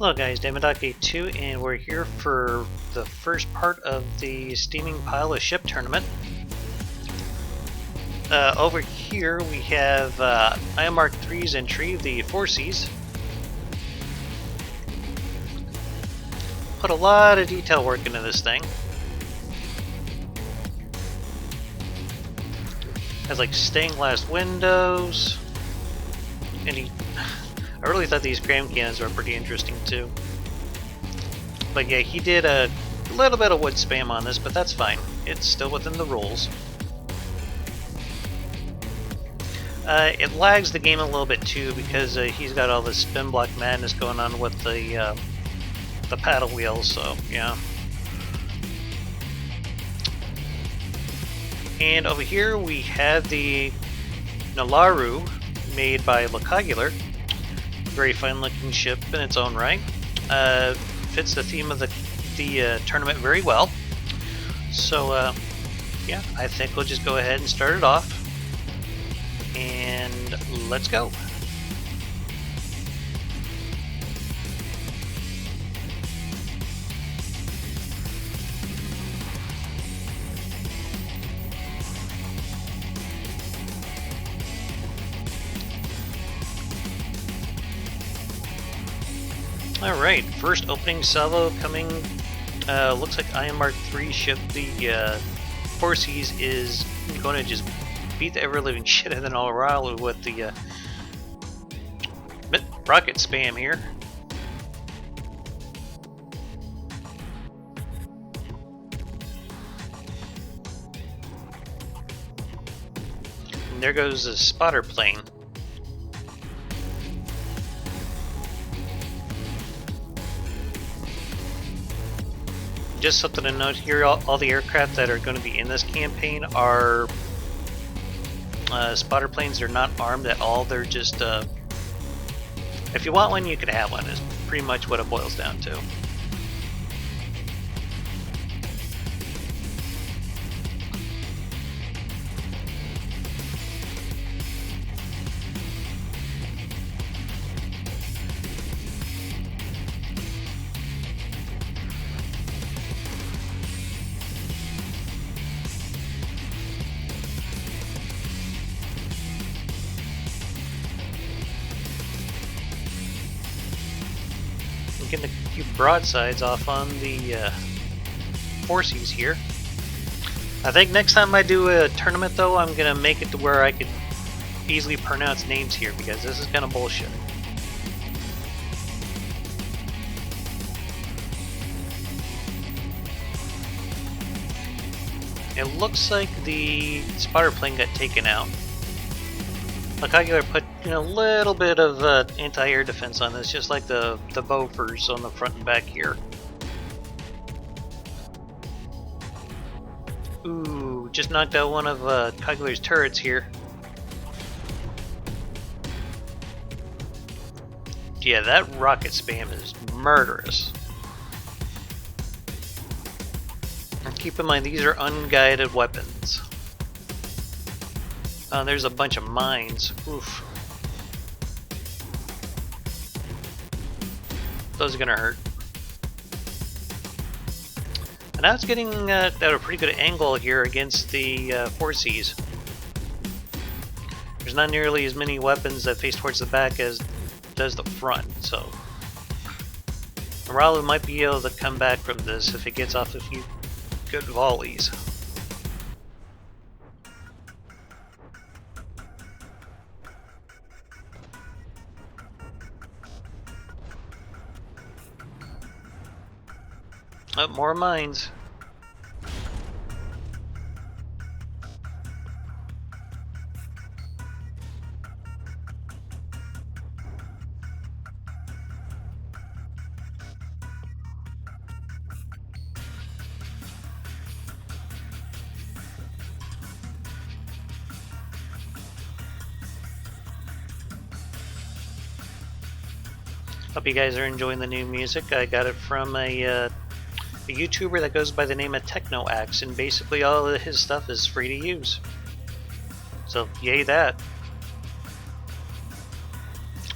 Hello guys, Dama.K2, and we're here for the first part of the Steaming Pile of Ship tournament. Over here we have AiyonMK3's entry, the 4Cs. Put a lot of detail work into this thing. Has like stained glass windows, and I really thought these cram cannons were pretty interesting too. But yeah, he did a little bit of wood spam on this, but that's fine. It's still within the rules. It lags the game a little bit too because he's got all this spin block madness going on with the paddle wheels, so yeah. And over here we have the Nalaru made by LeCogular. Very fine looking ship in its own right. Fits the theme of the tournament very well. So yeah, I think we'll just go ahead and start it off. And let's go. Alright, first opening salvo coming. Looks like AiyonMK3 ship, the 4Cs, is going to just beat the ever-living shit out of Nalaru with the rocket spam here. And there goes the spotter plane. Just something to note here, all the aircraft that are going to be in this campaign are spotter planes. They're not armed at all. They're just, if you want one, you could have one, is pretty much what it boils down to. Getting a few broadsides off on the 4Cs here. I think next time I do a tournament though, I'm gonna make it to where I can easily pronounce names here, because this is kind of bullshit. It looks like the spotter plane got taken out. LeCogular put a little bit of anti-air defense on this, just like the Bofors on the front and back here. Ooh, just knocked out one of LeCogular's turrets here. Yeah, that rocket spam is murderous. And keep in mind, these are unguided weapons. There's a bunch of mines. Oof. Those are gonna hurt. And now it's getting at a pretty good angle here against the 4Cs. There's not nearly as many weapons that face towards the back as does the front, so Nalaru might be able to come back from this if it gets off a few good volleys. Oh, more mines. Hope you guys are enjoying the new music. I got it from a YouTuber that goes by the name of TechnoAxe, and basically all of his stuff is free to use. So yay that.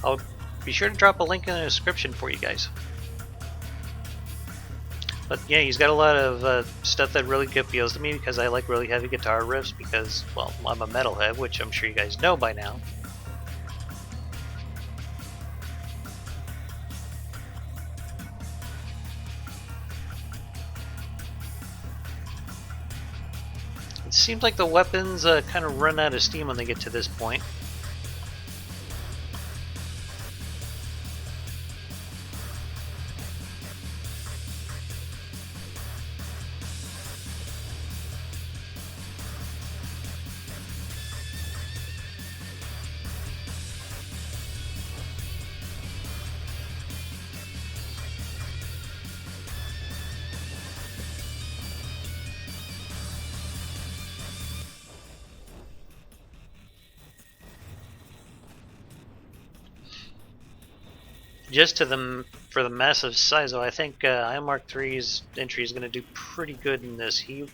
I'll be sure to drop a link in the description for you guys. But yeah, he's got a lot of stuff that really appeals to me because I like really heavy guitar riffs because, well, I'm a metalhead, which I'm sure you guys know by now. It seems like the weapons kind of run out of steam when they get to this point. Just for the massive size, though, I think AiyonMK3's entry is going to do pretty good in this. He's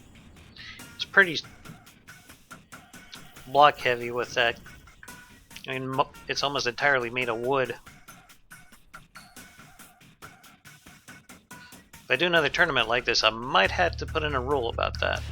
pretty block heavy with that. I mean, it's almost entirely made of wood. If I do another tournament like this, I might have to put in a rule about that.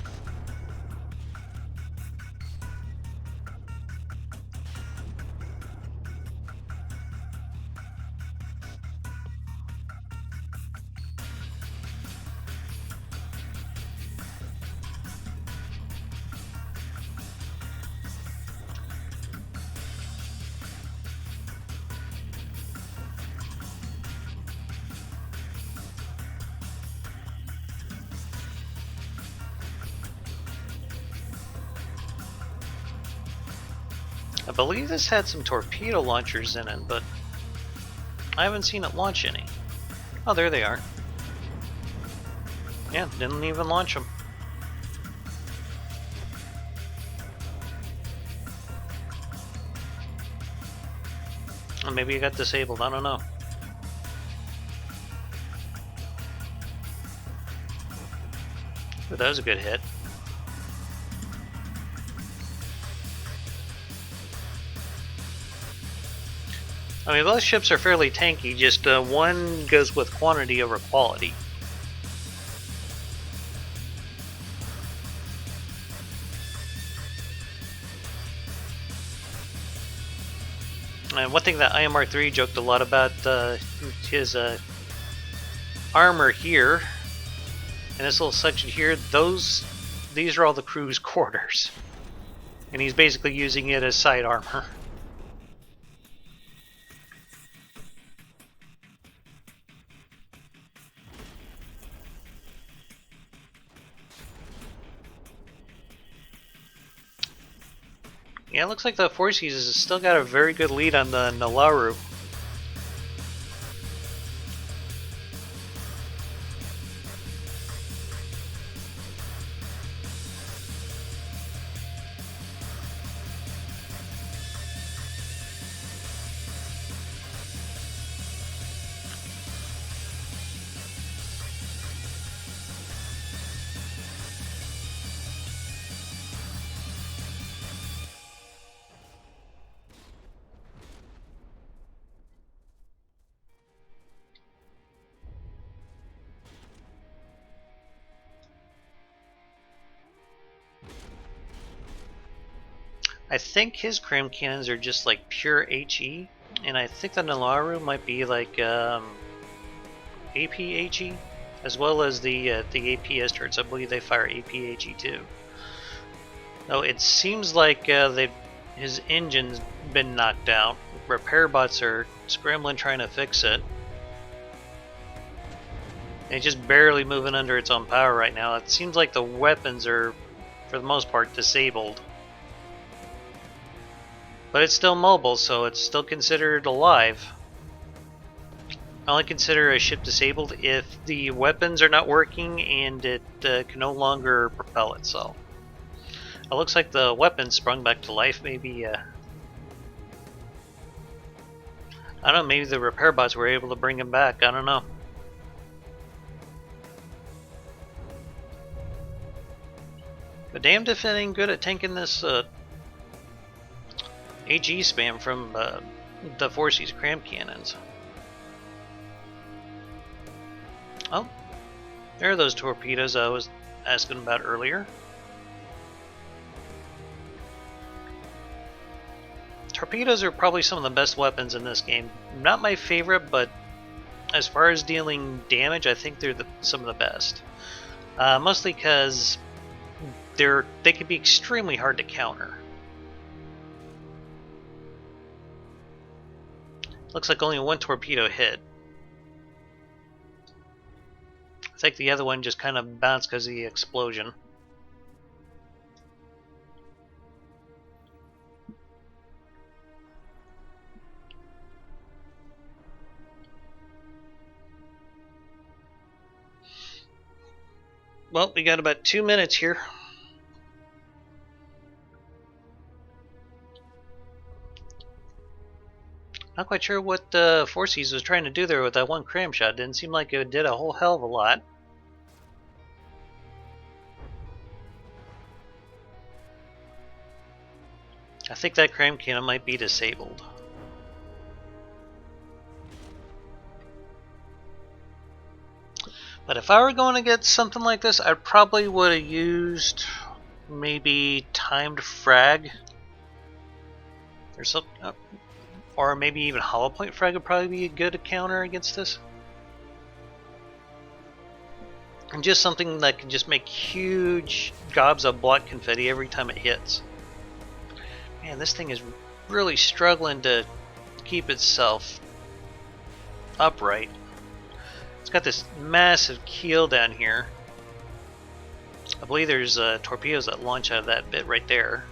I believe this had some torpedo launchers in it, but I haven't seen it launch any. Oh, there they are. Yeah, didn't even launch them. Or maybe it got disabled, I don't know. But that was a good hit. I mean, both ships are fairly tanky, just one goes with quantity over quality. And one thing that AiyonMK3 joked a lot about his armor here, and this little section here, these are all the crew's quarters. And he's basically using it as side armor. Yeah, it looks like the Four Seas has still got a very good lead on the Nalaru. I think his cram cannons are just like pure HE, and I think the Nalaru might be like APHE, as well as the APS turrets. I believe they fire APHE too. Oh, it seems like his engine's been knocked out. Repair bots are scrambling trying to fix it. And it's just barely moving under its own power right now. It seems like the weapons are, for the most part, disabled. But it's still mobile, so it's still considered alive. I only consider a ship disabled if the weapons are not working and it can no longer propel itself. It looks like the weapons sprung back to life. Maybe, I don't know, maybe the repair bots were able to bring him back. I don't know. But damned if it ain't good at tanking this AG spam from the Four Seas cram cannons. Oh, There are those torpedoes I was asking about earlier. Torpedoes are probably some of the best weapons in this game. Not my favorite, but as far as dealing damage, I think they're some of the best. Mostly because they can be extremely hard to counter. Looks like only one torpedo hit. I think the other one just kind of bounced because of the explosion. Well, we got about 2 minutes here. Not quite sure what Four Seas was trying to do there with that one cram shot. Didn't seem like it did a whole hell of a lot. I think that cram cannon might be disabled. But if I were going to get something like this, I probably would have used maybe timed frag. There's some, or maybe even hollow point frag would probably be a good counter against this. And just something that can just make huge gobs of block confetti every time it hits. Man, this thing is really struggling to keep itself upright. It's got this massive keel down here. I believe there's torpedoes that launch out of that bit right there.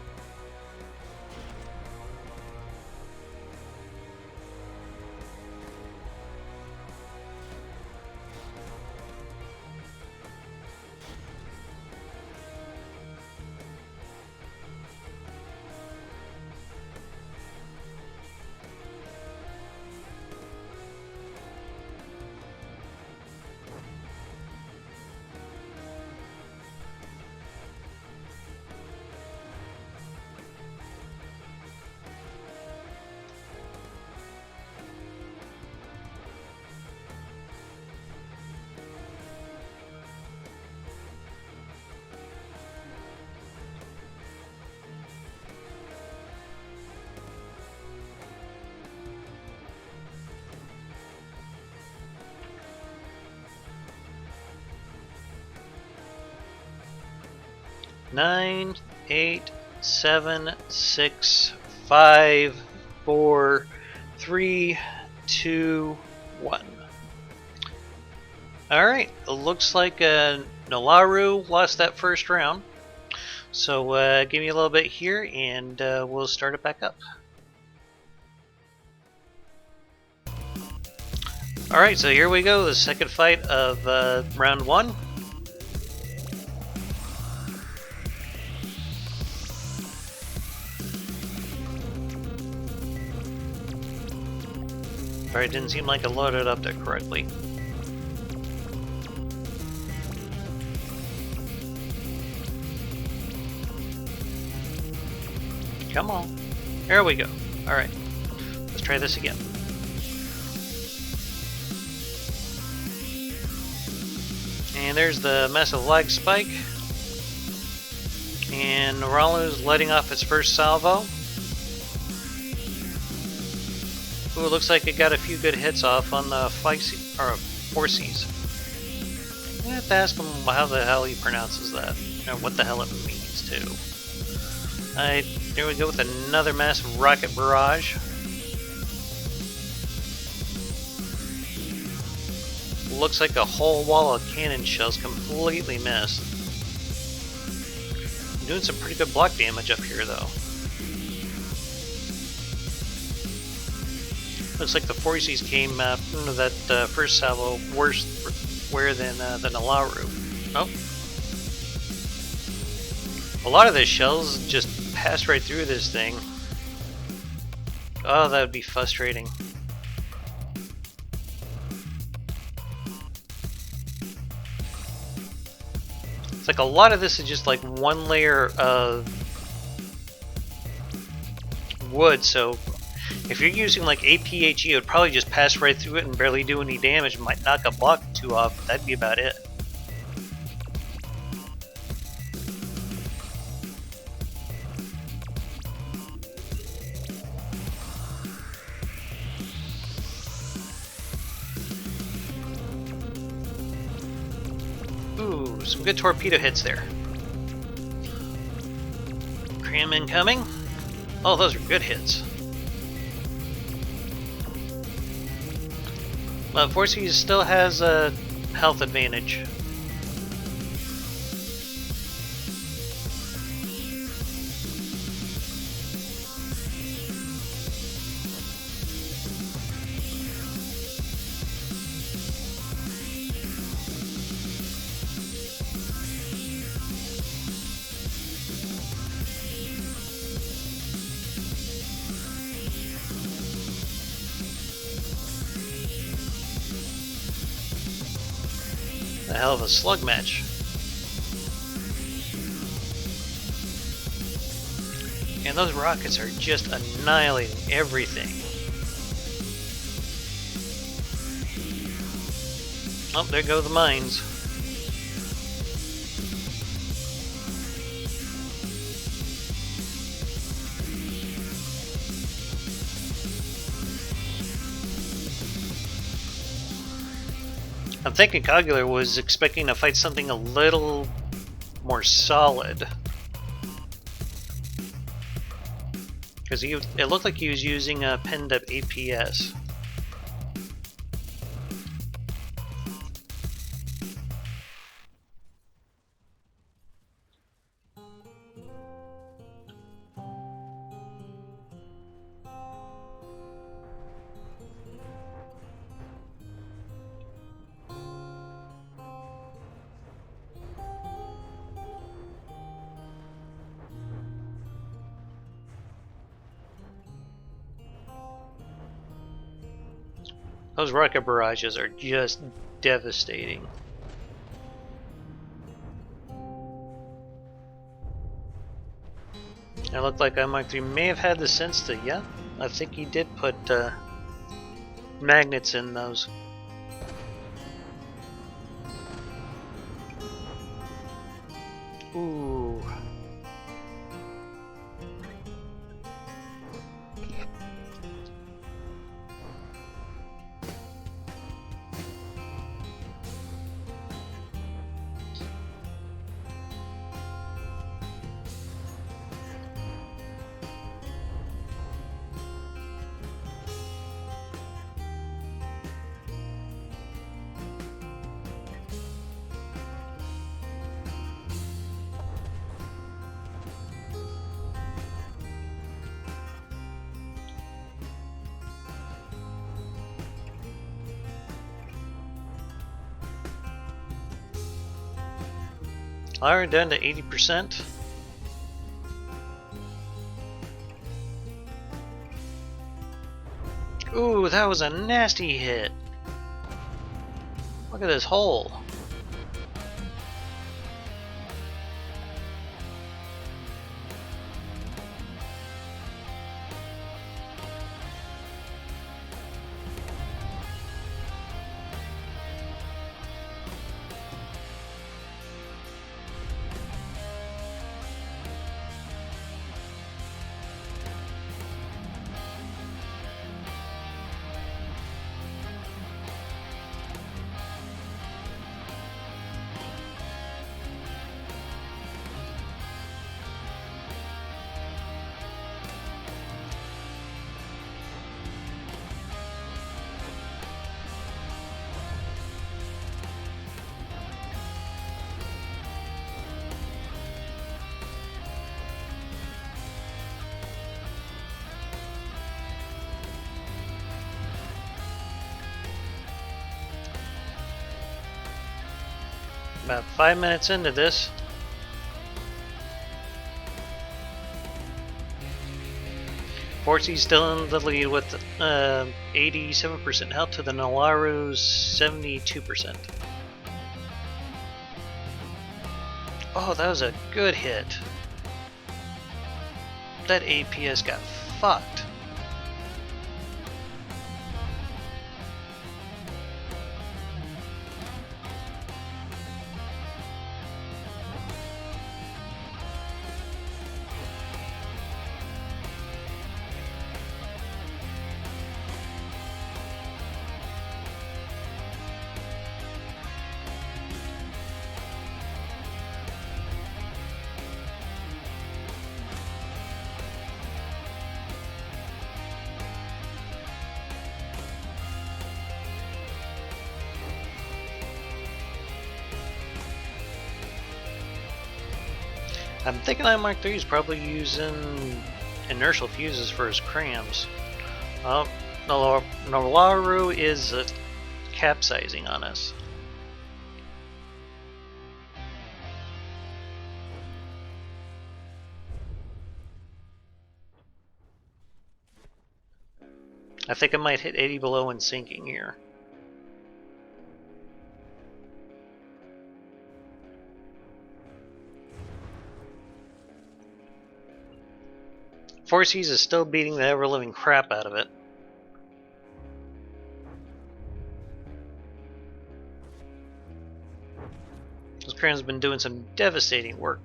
Nine, 8, 7, 6, 5, 4, 3, 2, 1. Alright, it looks like Nalaru lost that first round. So give me a little bit here and we'll start it back up. Alright, so here we go, the second fight of round 1. Alright, didn't seem like it loaded up there correctly. Come on. There we go. Alright. Let's try this again. And there's the massive lag spike. And Noralu's letting off its first salvo. Ooh, it looks like it got a few good hits off on the Four Seas. I have to ask him how the hell he pronounces that, or what the hell it means too. There we go with another massive rocket barrage. Looks like a whole wall of cannon shells completely missed. I'm doing some pretty good block damage up here though. Looks like the Four Seas came into that first salvo worse than Nalaru. Oh. A lot of the shells just passed right through this thing. Oh, that would be frustrating. It's like a lot of this is just like one layer of wood, so if you're using like APHE, it would probably just pass right through it and barely do any damage. Might knock a block or two off, but that'd be about it. Ooh, some good torpedo hits there. Cram incoming. Oh, those are good hits. But unfortunately, he still has a health advantage. A hell of a slug match. And those rockets are just annihilating everything. Oh, there go the mines. I'm thinking LeCogular was expecting to fight something a little more solid. Because it looked like he was using a pinned up APS. Those rocket barrages are just devastating. It looked like AiyonMK3 may have had the sense to, yeah, I think he did put magnets in those. Ooh. Alright, down to 80%. Ooh, that was a nasty hit. Look at this hole. About 5 minutes into this. Fortsy's still in the lead with 87% health to the Nalaru's 72%. Oh, that was a good hit. That APS got fucked. I'm thinking AiyonMK3 is probably using inertial fuses for his crams. Oh, Nolaru is capsizing on us. I think I might hit 80 below and sinking here. Four Seas is still beating the ever-living crap out of it. This cram's been doing some devastating work.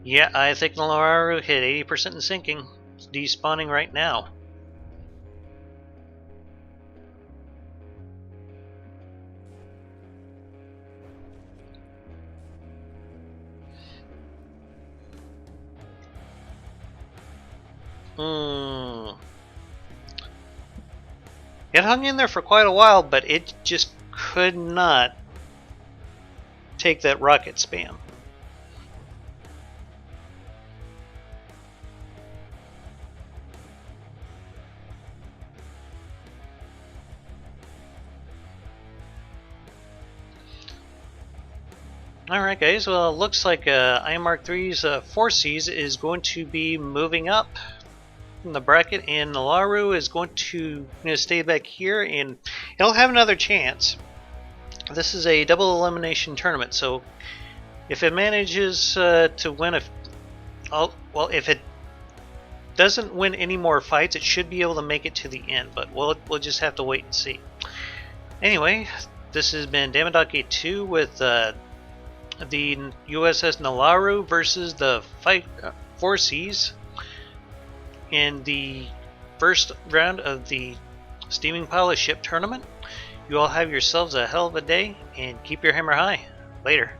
Yeah, I think Nolaru hit 80% in sinking. It's despawning right now. It hung in there for quite a while, but it just could not take that rocket spam. Alright guys, well it looks like AiyonMK3's 4 Cs is going to be moving up in the bracket, and Nolaru is going to stay back here, and it'll have another chance. This is a double elimination tournament, so if it manages to win if it doesn't win any more fights, it should be able to make it to the end, but we'll just have to wait and see. Anyway, this has been Dama.K2 with the USS Nolaru versus the 4 Cs in the first round of the Steaming Pile of Ship tournament. You all have yourselves a hell of a day, and keep your hammer high. Later.